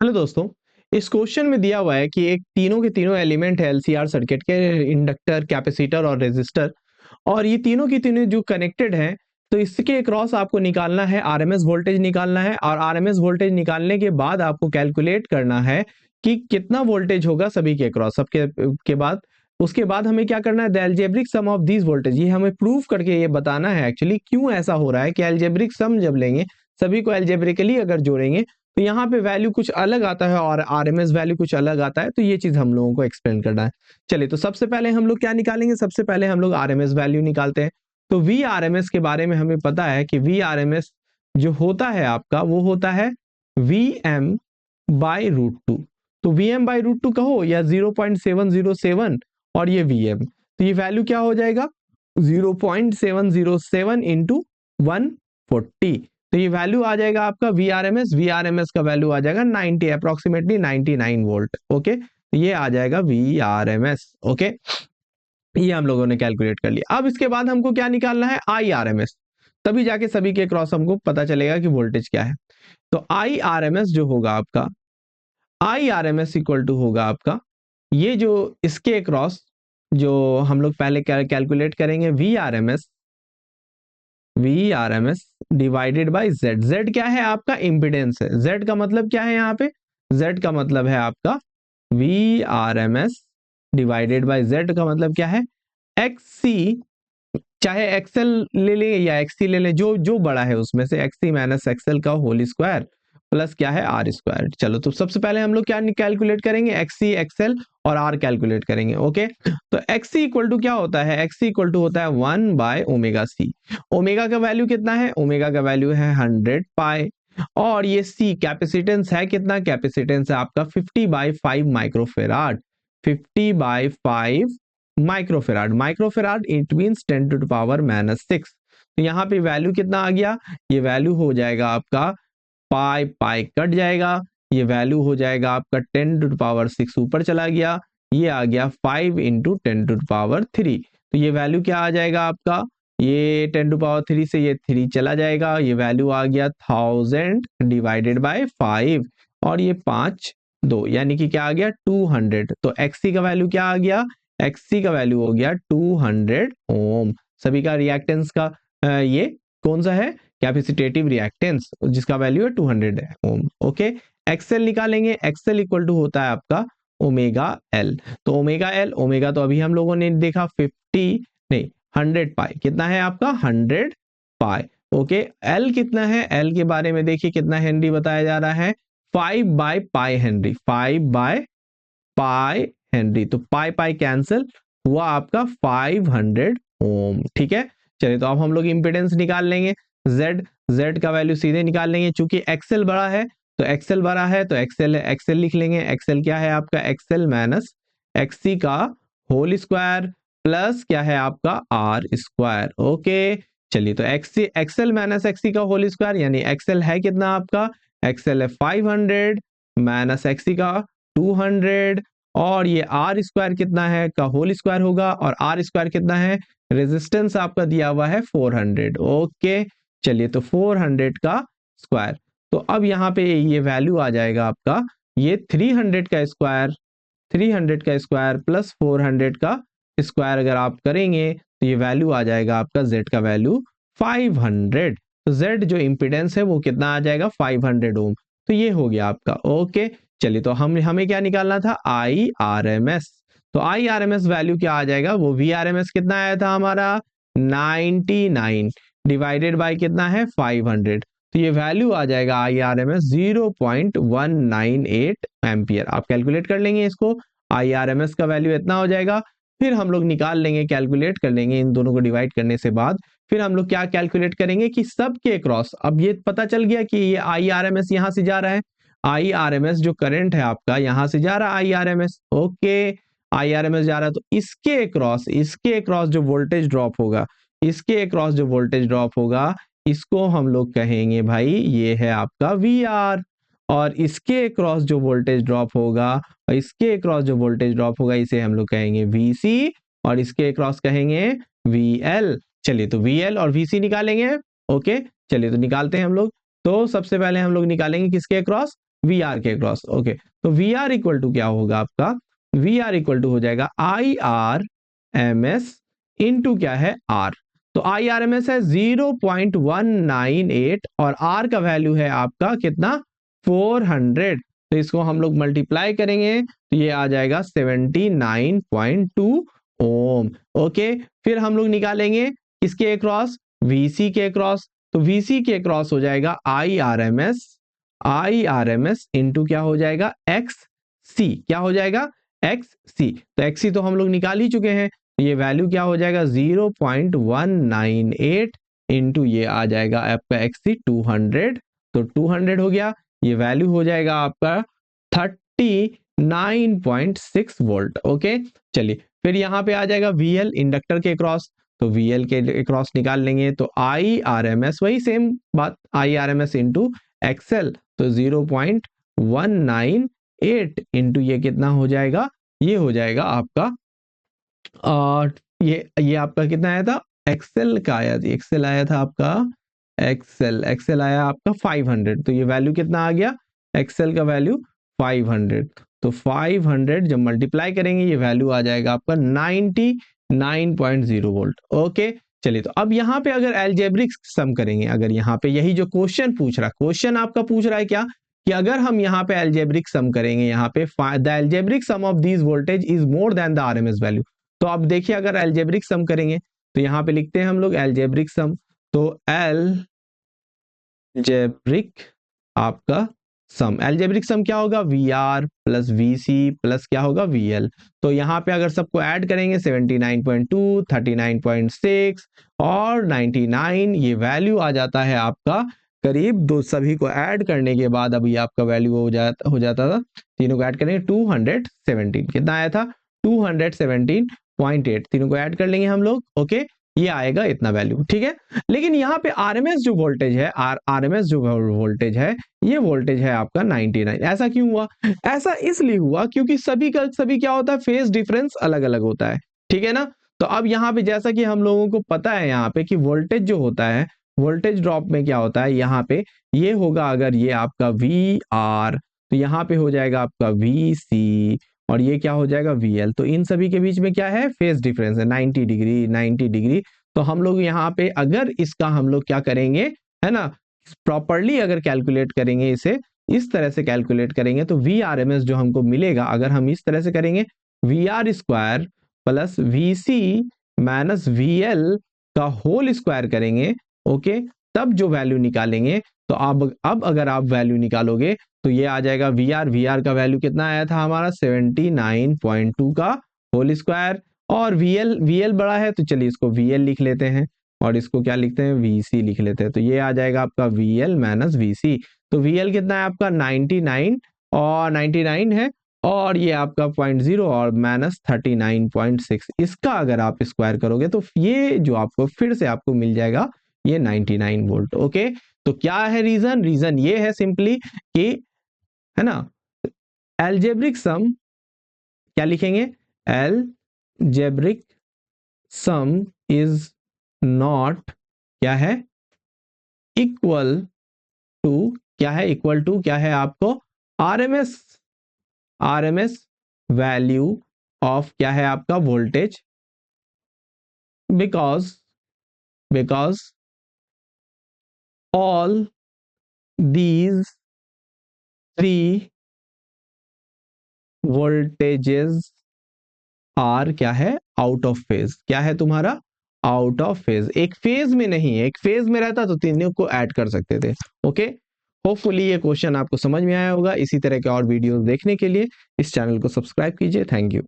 Hello दोस्तों, इस question में दिया हुआ है कि एक तीनों के तीनों एलिमेंट है एलसीआर सर्किट के, इंडक्टर, कैपेसिटर और रेजिस्टर, और ये तीनों की तीनों जो कनेक्टेड हैं, तो इसके अक्रॉस आपको निकालना है आरएमएस वोल्टेज निकालना है, और आरएमएस वोल्टेज निकालने के बाद आपको कैलकुलेट करना है कि कितना वोल्टेज होगा सभी के अक्रॉस। सबके के बाद उसके बाद हमें क्या करना है, the algebraic sum of these voltage, ये हमें प्रूव करके ये बताना है एक्चुअली क्यों ऐसा हो रहा है कि एल्जेब्रिक सम जब लेंगे, सभी को एल्जेब्रिकली अगर जोड़ेंगे तो यहाँ पे वैल्यू कुछ अलग आता है और आरएमएस वैल्यू कुछ अलग आता है। तो ये चीज हम लोगों को एक्सप्लेन करना है। चलिए, तो सबसे पहले हम लोग क्या निकालेंगे, सबसे पहले हम लोग आरएमएस वैल्यू निकालते हैं। तो वी आरएमएस के बारे में हमें पता है कि वी आरएमएस जो होता है आपका वो होता है V M by root two. तो V M by root two कहो या 0.707, और ये वी एम, तो ये वैल्यू क्या हो जाएगा 0.707 इंटू 140। तो ये वैल्यू आ जाएगा आपका वी आर एम एस का वैल्यू आ जाएगा 90, अप्रोक्सीमेटली 99 वोल्ट। ओके, तो ये आ जाएगा V R M S. Okay, ये हम लोगों ने कैलकुलेट कर लिया। अब इसके बाद हमको क्या निकालना है, आई आर एम एस, तभी जाके सभी के क्रॉस हमको पता चलेगा कि वोल्टेज क्या है। तो आई आर एम एस जो होगा आपका, I R M S equal to होगा आपका, ये जो इसके क्रॉस जो हम लोग पहले कैलकुलेट करेंगे, V R M S, V R M S divided by Z. Z क्या है आपका, इम्पिडेंस है। जेड का मतलब क्या है यहाँ पे, जेड का मतलब है आपका V R M S divided by Z का मतलब क्या है, एक्स सी, चाहे एक्सएल ले लें या एक्ससी ले लें, जो जो बड़ा है उसमें से, एक्ससी माइनस एक्सएल का होल स्क्वायर प्लस क्या है आर स्क्वायर। चलो, तो सबसे पहले हम लोग क्या कैलकुलेट करेंगे, एक्ससी एक्सएल और आर कैलकुलेट करेंगे। ओके, तो एक्ससी इक्वल टू क्या होता है, एक्ससी इक्वल टू होता है 1 बाय ओमेगा सी। ओमेगा का वैल्यू कितना है, ओमेगा का वैल्यू है 100 पाई, और ये सी कैपेसिटेंस है कितना, कैपेसिटेंस है आपका 50/5 microfarad, 50/5 microfarad. Microfarad it means 10⁻⁻⁶। तो यहाँ पे वैल्यू कितना आ गया, ये वैल्यू हो जाएगा आपका पाई पाई कट जाएगा, ये वैल्यू हो जाएगा आपका 10⁻⁶, ऊपर चला गया, ये आ गया 5 इंटू 10⁻3। तो ये वैल्यू क्या आ जाएगा आपका, ये 10⁻3 से ये 3 चला जाएगा, ये वैल्यू आ गया 1000 डिवाइडेड बाय 5, और ये 5 2, यानी कि क्या आ गया 200। तो एक्ससी का वैल्यू क्या आ गया, एक्ससी का वैल्यू हो गया 200 ओम। सभी का रिएक्टेंस का ये कौन सा है, कैपेसिटेटिव रिएक्टेंस, जिसका वैल्यू है 200 है ओम। ओके, एक्सएल निकालेंगे, एक्सएल इक्वल टू होता है आपका ओमेगा एल। तो ओमेगा एल, ओमेगा तो अभी हम लोगों ने देखा 50 नहीं 100 पाई, कितना है आपका 100 पाई। ओके, एल कितना है, एल के बारे में देखिए कितना हेनरी बताया जा रहा है, 5/पाई हेनरी, 5/पाई हेनरी। तो पाई पाई कैंसिल हुआ आपका 500 ओम। ठीक है, चलिए, तो अब हम लोग इंपेडेंस निकाल लेंगे, जेड, जेड का वैल्यू सीधे निकाल लेंगे, चूंकि एक्सएल बड़ा है तो एक्सएल बड़ा है तो एक्सएल एक्सएल लिख लेंगे। एक्सएल क्या है आपका, एक्सएल माइनस एक्ससी का होल स्क्वायर प्लस क्या है आपका आर स्क्वायर। ओके, चलिए, तो एक्ससी एक्सएल माइनस एक्ससी का होल स्क्वायर, यानी एक्सएल है कितना आपका, एक्सएल है 500 माइनस एक्ससी का 200, और ये आर स्क्वायर कितना है का होल स्क्वायर होगा, और आर स्क्वायर कितना है, रेजिस्टेंस आपका दिया हुआ है 400। ओके, चलिए, तो 400 का स्क्वायर, तो अब यहाँ पे ये वैल्यू आ जाएगा आपका, ये 300 का स्क्वायर, 300 का स्क्वायर प्लस 400 का स्क्वायर अगर आप करेंगे तो ये वैल्यू आ जाएगा आपका जेड का वैल्यू 500। तो जेड जो इंपिडेंस है वो कितना आ जाएगा 500 ओम। तो ये हो गया आपका। ओके, चलिए, तो हमें क्या निकालना था, आई आर एम एस। तो I R M S value क्या आ जाएगा, वो वी आर एम एस कितना आया था हमारा 99 डिवाइडेड बाय कितना है 500। तो ये वैल्यू आ जाएगा I R M S 0.198 ampere. आप कैलकुलेट कर लेंगे इसको, आई आर एम एस का वैल्यू इतना हो जाएगा। फिर हम लोग निकाल लेंगे, कैलकुलेट कर लेंगे इन दोनों को डिवाइड करने से बाद, फिर हम लोग क्या कैलकुलेट करेंगे कि सब के क्रॉस, अब ये पता चल गया कि ये आई आर एम एस यहां से जा रहा है, आई आर एम एस जो करंट है आपका यहां से जा रहा है I R M S. Okay, I R M S जा रहा है, तो इसके अक्रॉस जो वोल्टेज ड्रॉप होगा, इसके अक्रॉस जो वोल्टेज ड्रॉप होगा, इसको हम लोग कहेंगे भाई ये है आपका वी आर, और इसके क्रॉस जो वोल्टेज ड्रॉप होगा, और इसके क्रॉस जो वोल्टेज ड्रॉप होगा, इसे हम लोग कहेंगे वीसी, और इसके क्रॉस कहेंगे वीएल। चलिए, तो वीएल और वीसी निकालेंगे। ओके, चलिए, तो निकालते हैं हम लोग। तो सबसे पहले हम लोग निकालेंगे किसके क्रॉस, वी आर के क्रॉस। ओके, तो वी आर इक्वल टू क्या होगा आपका, वी आर इक्वल टू हो जाएगा I R M S into क्या है आर। तो आई आर एम एस है 0.198 और आर का वैल्यू है आपका कितना 400। तो इसको हम लोग मल्टीप्लाई करेंगे तो ये आ जाएगा 79.2 ओम। ओके, फिर हम लोग निकालेंगे किसके अक्रॉस, वीसी के अक्रॉस। तो वीसी के अक्रॉस हो जाएगा I R M S into क्या हो जाएगा एक्स सी। क्या हो जाएगा एक्स सी। तो एक्स सी तो हम लोग निकाल ही चुके हैं, ये वैल्यू क्या हो जाएगा 0.198 इंटू ये आ जाएगा आपका एक्स सी 200। तो 200 हो गया, ये वैल्यू हो जाएगा आपका 39.6 वोल्ट। ओके, चलिए फिर यहाँ पे आ जाएगा VL इंडक्टर के क्रॉस। तो VL के क्रॉस निकाल लेंगे तो आई आर एम एस, वही सेम बात, I R M S into X L. तो 0.198 इंटू ये कितना हो जाएगा, ये हो जाएगा आपका ये आपका कितना आया था, एक्सेल का आया था, एक्सेल आया था आपका, एक्सेल आया आपका 500। तो ये वैल्यू कितना आ गया, एक्सेल का वैल्यू 500। तो 500 जब मल्टीप्लाई करेंगे ये वैल्यू आ जाएगा आपका 99.0 वोल्ट। ओके, चलिए तो अब यहाँ पे अगर एल्जेब्रिक सम करेंगे, अगर यहाँ पे यही जो क्वेश्चन पूछ रहा, क्वेश्चन आपका पूछ रहा है क्या कि अगर हम यहाँ पे एल्जेब्रिक सम करेंगे, यहाँ पे the algebraic sum of this voltage is more than the RMS value. तो अब देखिए अगर एल्जेब्रिक सम करेंगे तो यहाँ पे लिखते हैं हम लोग एल्जेब्रिक सम। तो एल्जेब्रिक आपका सम, एल्जेब्रिक सम क्या होगा, V R plus V C plus क्या होगा वी एल। तो यहाँ पे अगर सबको ऐड करेंगे 79.2, 39.6 और 99, ये वैल्यू आ जाता है आपका करीब दो, सभी को ऐड करने के बाद अभी आपका वैल्यू हो जाता था, तीनों को ऐड करेंगे 217। कितना आया था 217.8, तीनों को ऐड कर लेंगे हम लोग। ओके, ये आएगा इतना वैल्यू, ठीक है। लेकिन यहाँ पे आरएमएस जो वोल्टेज है, आरएमएस जो वोल्टेज है, ये वोल्टेज है आपका 99। ऐसा क्यों हुआ, ऐसा इसलिए हुआ क्योंकि सभी का सभी क्या होता है, फेज डिफरेंस अलग अलग होता है, ठीक है ना। तो अब यहाँ पे जैसा कि हम लोगों को पता है यहाँ पे कि वोल्टेज जो होता है, वोल्टेज ड्रॉप में क्या होता है, यहाँ पे ये होगा अगर ये आपका वी आर, तो यहाँ पे हो जाएगा आपका वी सी और ये क्या हो जाएगा VL। तो इन सभी के बीच में क्या है, फेज डिफरेंस है 90 डिग्री 90 डिग्री। तो हम लोग यहाँ पे अगर इसका हम लोग क्या करेंगे, है ना, प्रॉपरली अगर कैलकुलेट करेंगे, इसे इस तरह से कैलकुलेट करेंगे तो VRMS जो हमको मिलेगा, अगर हम इस तरह से करेंगे VR square plus VC minus VL का होल स्क्वायर करेंगे, ओके, तब जो वैल्यू निकालेंगे, तो अब अगर आप वैल्यू निकालोगे तो ये आ जाएगा VR का वैल्यू कितना आया था हमारा 79.2 का होल स्क्वायर, और VL बड़ा है तो चलिए इसको VL लिख लेते हैं और इसको क्या लिखते हैं VC लिख लेते हैं। तो ये आ जाएगा आपका VL माइनस VC। तो VL कितना है आपका 99 और 99 है, और ये आपका 0.0 और माइनस 39.6। इसका अगर आप स्क्वायर करोगे तो ये जो आपको फिर से आपको मिल जाएगा ये 99 वोल्ट। ओके, तो क्या है रीजन, रीजन ये है सिंपली कि, है ना, एल्जेब्रिक सम क्या लिखेंगे, एल्जेब्रिक सम इज नॉट क्या है इक्वल टू, क्या है इक्वल टू, क्या है आपको आरएमएस वैल्यू ऑफ क्या है आपका voltage, because all these three voltages are क्या है आउट ऑफ फेज। क्या है तुम्हारा आउट ऑफ फेज, एक फेज में नहीं है, एक फेज में रहता तो तीनों को ऐड कर सकते थे। ओके, होपफुली ये क्वेश्चन आपको समझ में आया होगा। इसी तरह के और वीडियोस देखने के लिए इस चैनल को सब्सक्राइब कीजिए। Thank you.